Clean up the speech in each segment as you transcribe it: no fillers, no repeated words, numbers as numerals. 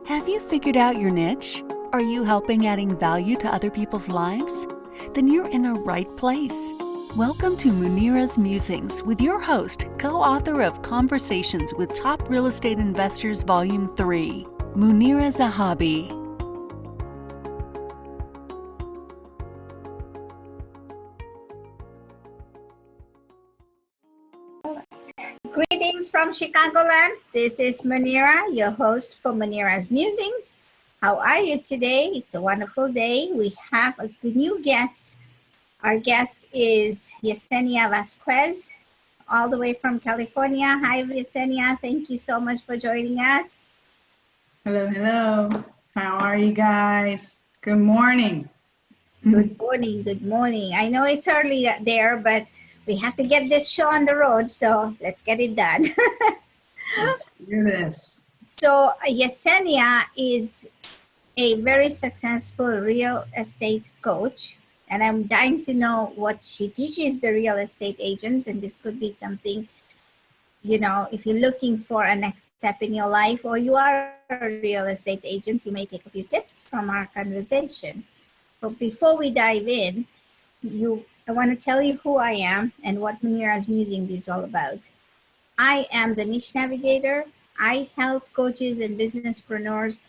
Have you figured out your niche? Are you helping adding value to other people's lives? Then you're in the right place. Welcome to Munira's Musings with your host, co-author of Conversations with Top Real Estate Investors Volume 3, Munira Zahabi. Greetings from Chicagoland. This is Munira, your host for Munira's Musings. How are you today? It's a wonderful day. We have a new guest. Our guest is Yesenia Vazquez, all the way from California. Hi, Yesenia. Thank you so much for joining us. Hello, hello. How are you guys? Good morning. Good morning. Good morning. I know it's early there, but we have to get this show on the road, so let's get it done. Let's do this. So Yesenia is a very successful real estate coach, and I'm dying to know what she teaches the real estate agents, and this could be something, you know, if you're looking for a next step in your life or you are a real estate agent, you may take a few tips from our conversation. But before we dive in, I want to tell you who I am and what Munira's Musing is all about. I am the niche navigator. I help coaches and businesspreneurs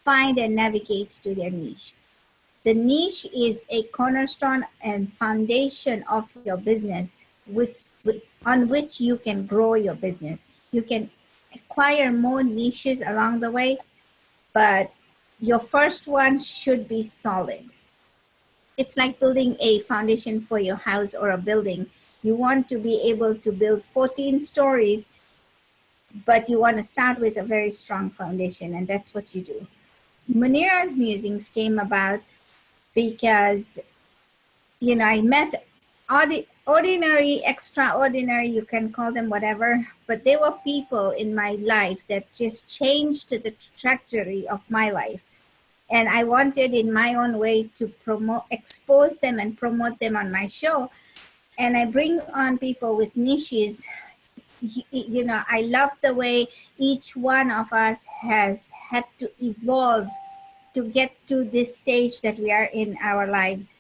find and navigate to their niche. The niche is a cornerstone and foundation of your business on which you can grow your business. You can acquire more niches along the way, but your first one should be solid. It's like building a foundation for your house or a building. You want to be able to build 14 stories, but you want to start with a very strong foundation, and that's what you do. Munira's Musings came about because, you know, I met ordinary, extraordinary, you can call them whatever, but they were people in my life that just changed the trajectory of my life. And I wanted in my own way to expose them and promote them on my show. And I bring on people with niches. You know, I love the way each one of us has had to evolve to get to this stage that we are in our lives.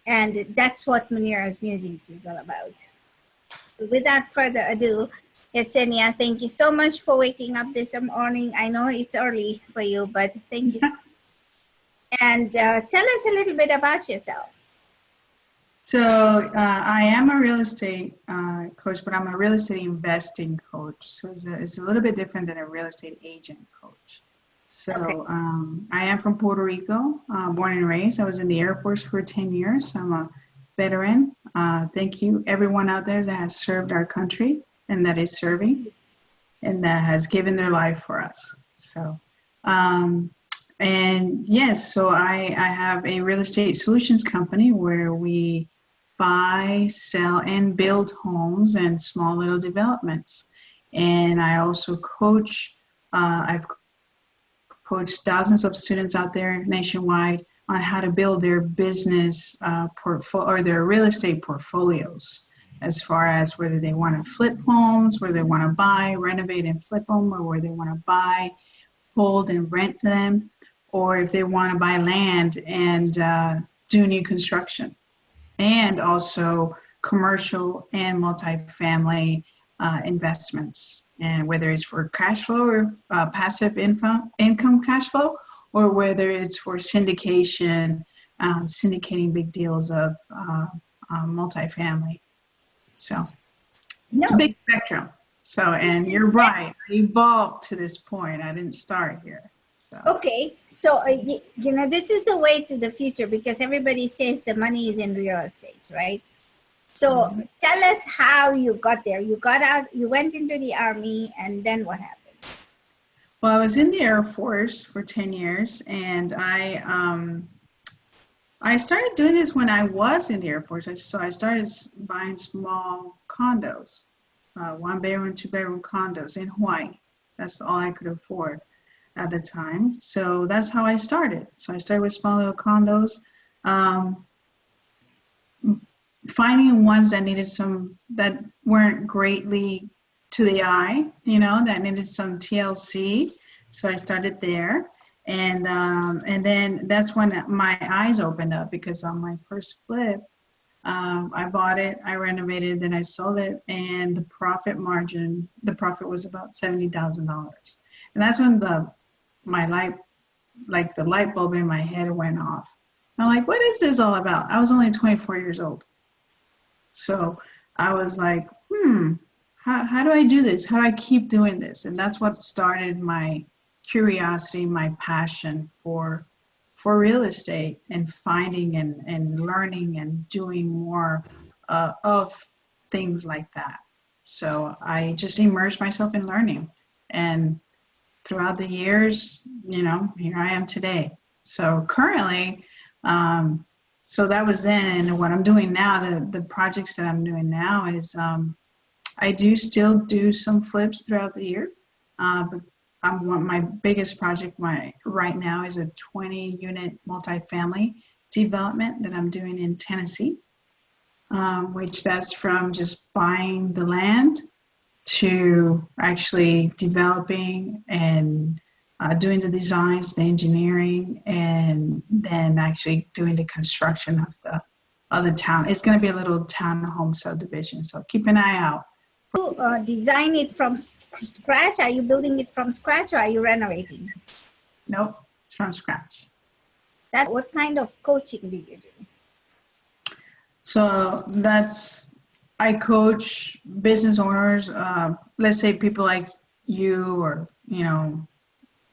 And that's what Munira's Musings is all about. So without further ado, Yesenia, thank you so much for waking up this morning. I know it's early for you, but thank you so much. And tell us a little bit about yourself. So I am a real estate coach, but I'm a real estate investing coach. So it's a little bit different than a real estate agent coach. So okay. I am from Puerto Rico, born and raised. I was in the Air Force for 10 years. I'm a veteran. Thank you, everyone out there that has served our country and that is serving and that has given their life for us. So and yes, so I have a real estate solutions company where we buy, sell, and build homes and small little developments. And I also coach, I've coached thousands of students out there nationwide on how to build their business portfolio or their real estate portfolios, as far as whether they want to flip homes, whether they want to buy, renovate, and flip them, or whether they want to buy, hold, and rent them, or if they want to buy land and do new construction, and also commercial and multifamily investments, and whether it's for cash flow or passive income cash flow, or whether it's for syndication, syndicating big deals of multifamily. So it's a big spectrum. So, and you're right, I evolved to this point. I didn't start here. So. Okay, so you know, this is the way to the future because everybody says the money is in real estate, right? So tell us how you got there. You got out, you went into the Army, and then what happened? Well, I was in the Air Force for 10 years, and I started doing this when I was in the Air Force. So I started buying small condos, 1-bedroom, 2-bedroom condos in Hawaii. That's all I could afford at the time. So that's how I started. So I started with small little condos, finding ones that needed that weren't greatly to the eye, you know, that needed some TLC. So I started there. And then that's when my eyes opened up, because on my first flip, I bought it, I renovated, then I sold it, and the profit was about $70,000. And that's when the light bulb in my head went off. I'm like, what is this all about? I was only 24 years old. So I was like, how do I do this? How do I keep doing this? And that's what started my curiosity, my passion for real estate, and finding and learning and doing more of things like that. So I just immersed myself in learning. And throughout the years, here I am today. So currently, so that was then, and what I'm doing now, the projects that I'm doing now is I do still do some flips throughout the year, but my biggest project right now is a 20-unit multifamily development that I'm doing in Tennessee, which that's from just buying the land to actually developing and doing the designs, the engineering, and then actually doing the construction of the town. It's going to be a little townhome subdivision, so keep an eye out. You design it from scratch? Are you building it from scratch, or are you renovating? Nope, it's from scratch. What kind of coaching do you do? So I coach business owners, let's say people like you, or,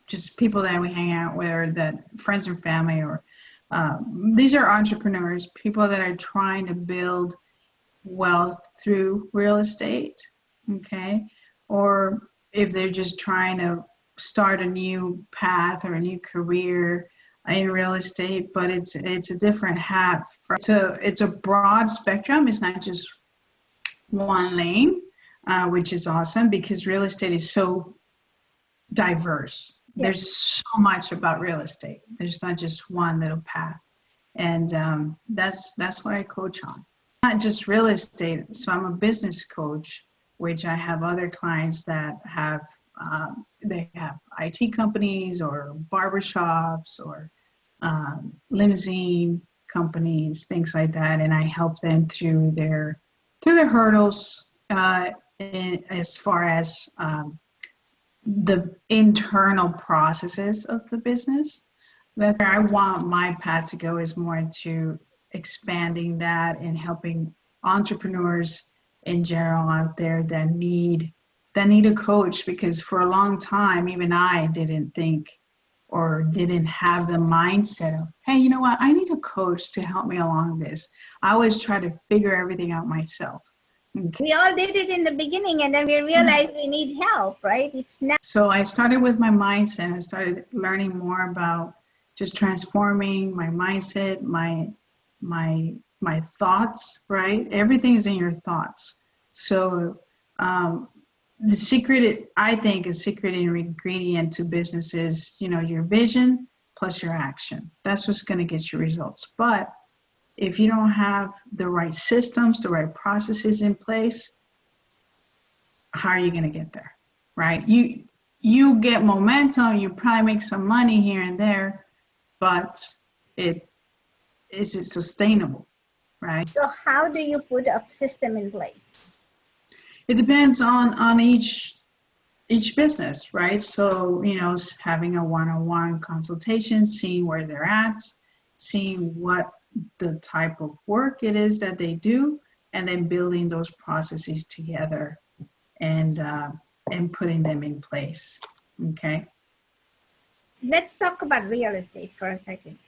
just people that we hang out with, or that friends and family, or these are entrepreneurs, people that are trying to build wealth through real estate, okay? Or if they're just trying to start a new path or a new career in real estate, but it's a different hat. It's a broad spectrum. It's not just one lane, which is awesome, because real estate is so diverse. Yes. There's so much about real estate. There's not just one little path. And that's what I coach on. Not just real estate. So I'm a business coach, which I have other clients that have, they have IT companies or barbershops or limousine companies, things like that. And I help them through their hurdles as far as the internal processes of the business. That's where I want my path to go, is more into expanding that and helping entrepreneurs in general out there that need a coach, because for a long time, even I didn't think or didn't have the mindset of, hey, you know what, I need a coach to help me along this. I always try to figure everything out myself. Okay. We all did it in the beginning, and then we realized we need help, right? It's not. So I started with my mindset. I started learning more about just transforming my mindset, my thoughts, right? Everything is in your thoughts. So the secret, I think, a secret ingredient to business is, your vision plus your action. That's what's going to get you results. But if you don't have the right systems, the right processes in place, how are you going to get there, right? You get momentum, you probably make some money here and there, but is it sustainable, right? So how do you put a system in place? It depends on each business, right? So, having a one-on-one consultation, seeing where they're at, seeing what the type of work it is that they do, and then building those processes together and putting them in place, okay? Let's talk about real estate for a second.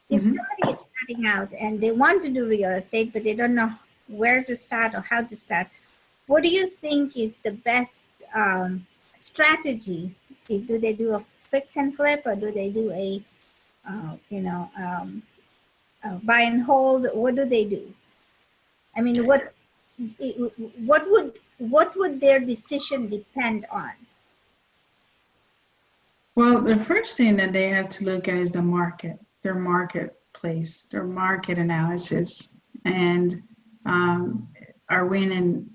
If somebody is starting out and they want to do real estate, but they don't know where to start or how to start, what do you think is the best strategy? Do they do a fix and flip, or do they do a buy and hold? What do they do? I mean, what would their decision depend on? Well, the first thing that they have to look at is the market, their marketplace, their market analysis, and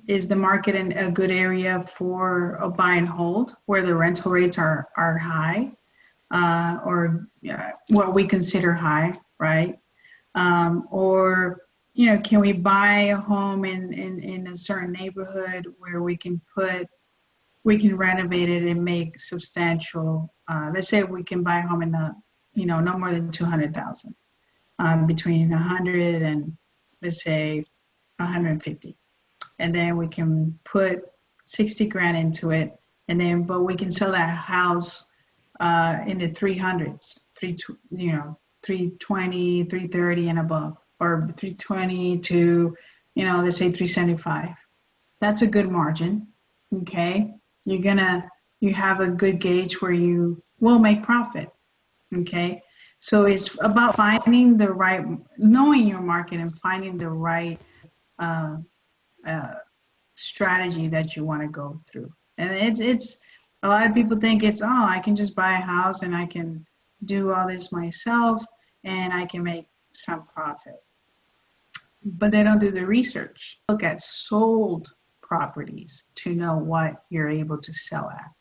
is the market in a good area for a buy and hold where the rental rates are high? or what we consider high, right? Or, can we buy a home in a certain neighborhood where we can renovate it and make substantial, let's say we can buy a home in the, no more than 200,000, between 100 and let's say 150. And then we can put 60 grand into it. But we can sell that house in the 300s, 320, 330 and above, or 320 to, let's say 375. That's a good margin. Okay. You have a good gauge where you will make profit. Okay. So it's about knowing your market and finding the right strategy that you want to go through. And it's a lot of people think I can just buy a house and I can do all this myself and I can make some profit. But they don't do the research. Look at sold properties to know what you're able to sell at.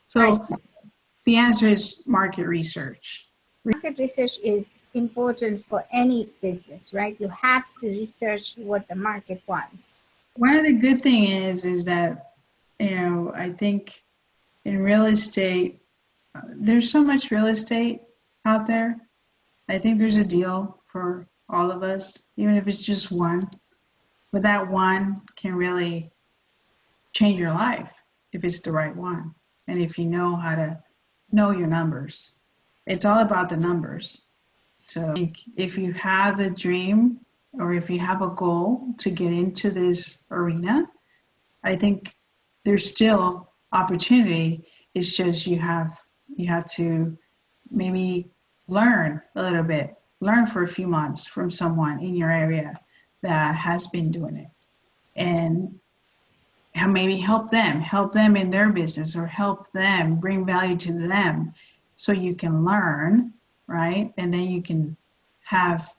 So the answer is market research. Market research is important for any business, right? You have to research what the market wants. One of the good things is that, I think in real estate, there's so much real estate out there. I think there's a deal for all of us, even if it's just one. But that one can really change your life if it's the right one. And if you know how to know your numbers. It's all about the numbers. So if you have a dream or if you have a goal to get into this arena, I think there's still opportunity. It's just you have to maybe learn a little bit, learn for a few months from someone in your area that has been doing it, and maybe help them in their business, or help them bring value to them so you can learn, right? And then you can have,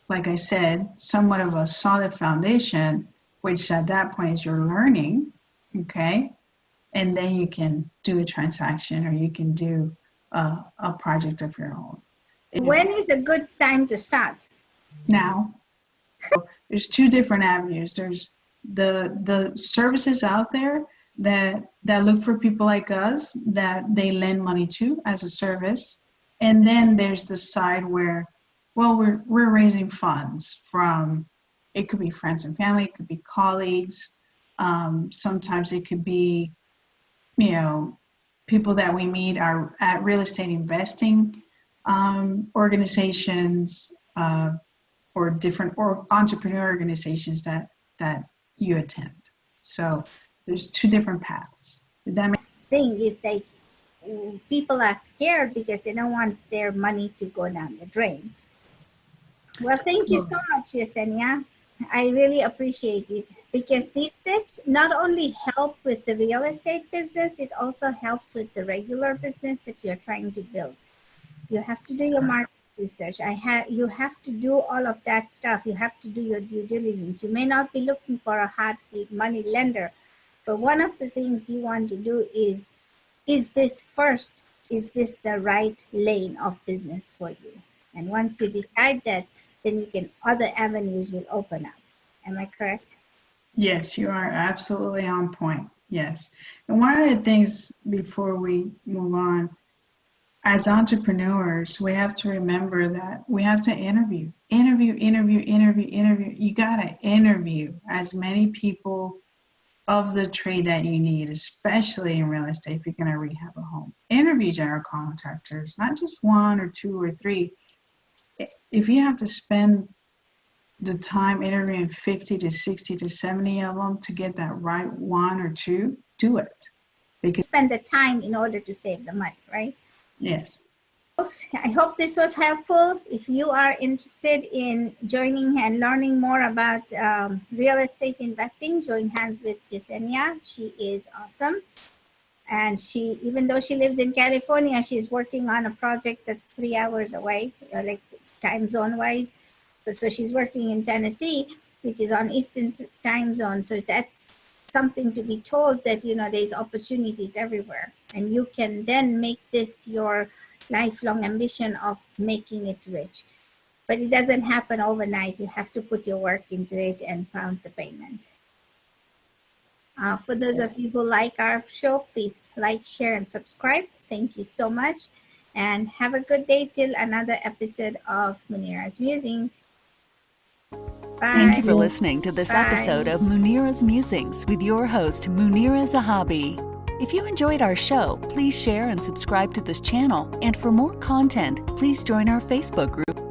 like I said, somewhat of a solid foundation, which at that point is your learning, okay? And then you can do a transaction, or you can do a project of your own. When is a good time to start? Now. There's two different avenues. There's the services out there that look for people like us that they lend money to as a service. And then there's the side where, well, we're raising funds from, it could be friends and family, it could be colleagues. Sometimes it could be, people that we meet are at real estate investing organizations, or different entrepreneur organizations that you attend. So there's two different paths. That thing is like people are scared because they don't want their money to go down the drain. Well, thank you so much, Yesenia. I really appreciate it, because these tips not only help with the real estate business, it also helps with the regular business that you're trying to build. You have to do your market research. You have to do all of that stuff. You have to do your due diligence. You may not be looking for a hard money lender, but one of the things you want to do is this the right lane of business for you? And once you decide that, then other avenues will open up. Am I correct? Yes, you are absolutely on point. Yes. And one of the things before we move on, as entrepreneurs, we have to remember that we have to interview. You got to interview as many people of the trade that you need, especially in real estate if you're going to rehab a home. Interview general contractors, not just one or two or three. If you have to spend the time interviewing 50 to 60 to 70 of them to get that right one or two, do it. Because spend the time in order to save the money, right? Yes. I hope this was helpful. If you are interested in joining and learning more about real estate investing, join hands with Yesenia. She is awesome. And even though she lives in California, she's working on a project that's 3 hours away, like time zone wise. So she's working in Tennessee, which is on Eastern time zone. So that's something to be told, that, there's opportunities everywhere. And you can then make this your lifelong ambition of making it rich. But it doesn't happen overnight. You have to put your work into it and pound the payment. For those of you who like our show, please like, share, and subscribe. Thank you so much. And have a good day till another episode of Munira's Musings. Bye. Thank you for listening to this Bye. episode of Munira's Musings with your host, Munira Zahabi. If you enjoyed our show, please share and subscribe to this channel. And for more content, please join our Facebook group.